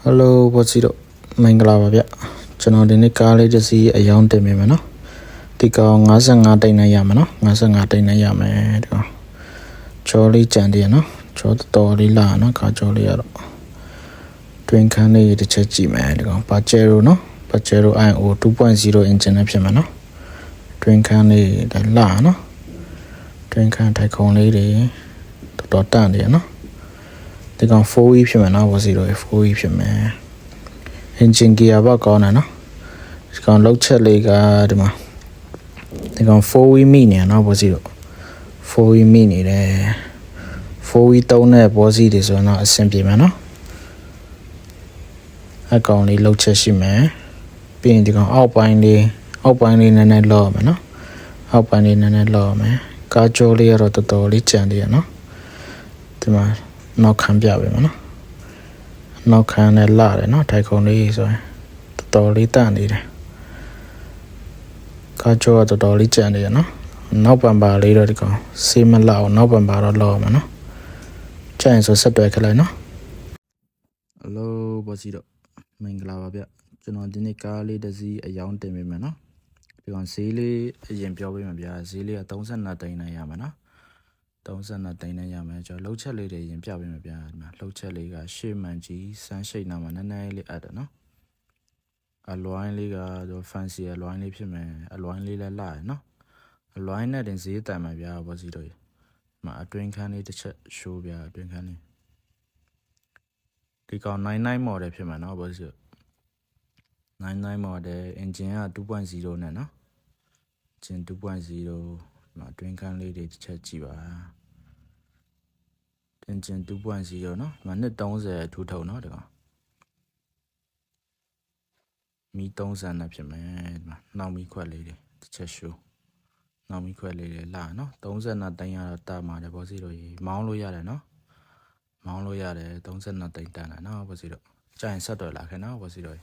Hello ဘောစီတို့မင်္ဂလာပါဗျကျွန်တော်ဒီနေ့ကားလေးတစ်စီးအယောင်းတင်မိမယ်နော်ဒီကောင်55တိတ်နဲ့ရမယ်နော်55တိတ်နဲ့ရမယ်ဒီကောင်ချောလေးကြံတည်းနော်ချောတော်လေးလာနော်ကားချောလေးရတော့တွင်ခန်းလေးတစ်ချက်ကြည့်မယ်ဒီကောင်ပါဂျယ်ရိုနော်ပါဂျယ်ရို IO 2.0 engine နဲ့ဖြစ်မယ်နော်တွင်ခန်းလေးလာနော်တွင်ခန်းထိုက်ခုံလေးတွေတော်တန့်တယ်နော်ဒီကောင် 4E ဖြစ်မယ်နော်ဘောစီတို့ 4E ဖြစ်မယ် engine gear ဘောက်ကောင်းတယ်နော်ဒီကောင်လောက်ချက်လေးကဒီမှာဒီကောင် 4E မိနေနော်ဘောစီတို့ 4E မိနေတယ် 4E သုံးတဲ့ဘောစီတွေဆိုတော့အဆင်ပြေမယ်နော်အကောင်လေးလောက်ချက်ရှိမယ်ပြီးရင်ဒီကောင်အောက်ပိုင်းလေးနည်းနည်းလော့မယ်နော်အောက်ပိုင်းလေးနည်းနည်းလော့မယ်ကားကြောလေးကတော့တော်တော်လေးကြံတယ်နော်ဒီမှာနောက်ခံပြပေးမယ်နော်နောက်ခံနဲ့လာတယ်နော်ထိုက်ခုံလေးဆိုရင်တော်တော်လေးတန့်နေတယ်ကားကြောကတော်တော်လေးကြံနေရနော်နောက်ပံပါလေးတော့ဒီကောင်စေးမလောက်နောက်ပံပါတော့လောမယ်နော်ကြရင်ဆိုဆက်တွဲခလိုက်နော်ဟယ်လိုဘောစီတို့မင်္ဂလာပါဗျကျွန်တော်ဒီနေ့ကားလေးတစ်စီးအယောင်းတင်ပေးမယ်နော်ဒီကောင်ဈေးလေးအရင်ပြောပေးမှာဗျာဈေးလေးက32သိန်းနဲ့ရမယ်နော်32သိန်းနဲ့ရမယ်ကျွန်တော်လှုပ်ချက်လေးတွေရင်ပြပေးမယ်ဗျာဒီမှာလှုပ်ချက်လေးကရှေ့မှန်ကြီးစမ်းရှိတ်နာမှာနည်းနည်းလေးအပ်တယ်နော်အလွိုင်းလေးကတော့ fancy အလွိုင်းလေးဖြစ်မယ်အလွိုင်းလေးလည်းလာရနော်အလွိုင်းနဲ့တင်ဈေးတန်မှာဗျာဘောစီတို့ဒီမှာအတွင်းခန်းလေးတစ်ချက်ရှိုးဗျာအတွင်းခန်းလေးဒီကောင်99 model ဖြစ်မှာနော်ဘောစီတို့99 model engine က 2.0 နဲ့နော် engine 2.0 မှာအတွင်းခန်းလေးတွေတစ်ချက်ကြည့်ပါengine 2.0 နော်ဒီမှာနှစ်30ထူထုံနော်ဒီကောင်မီ30နဲ့ဖြစ်မယ်ဒီမှာနောက်မီခွက်လေးတွေတစ်ချက်ရှိုးနောက်မီခွက်လေးတွေလာနော်32သိန်းရတော့တာမှာတယ်ဘောစီတို့ရေမောင်းလို့ရတယ်နော်မောင်းလို့ရတယ်32သိန်းတန်တယ်နော်ဘောစီတို့ကြာရင်ဆက်တော်လာခဲ့နော်ဘောစီတို့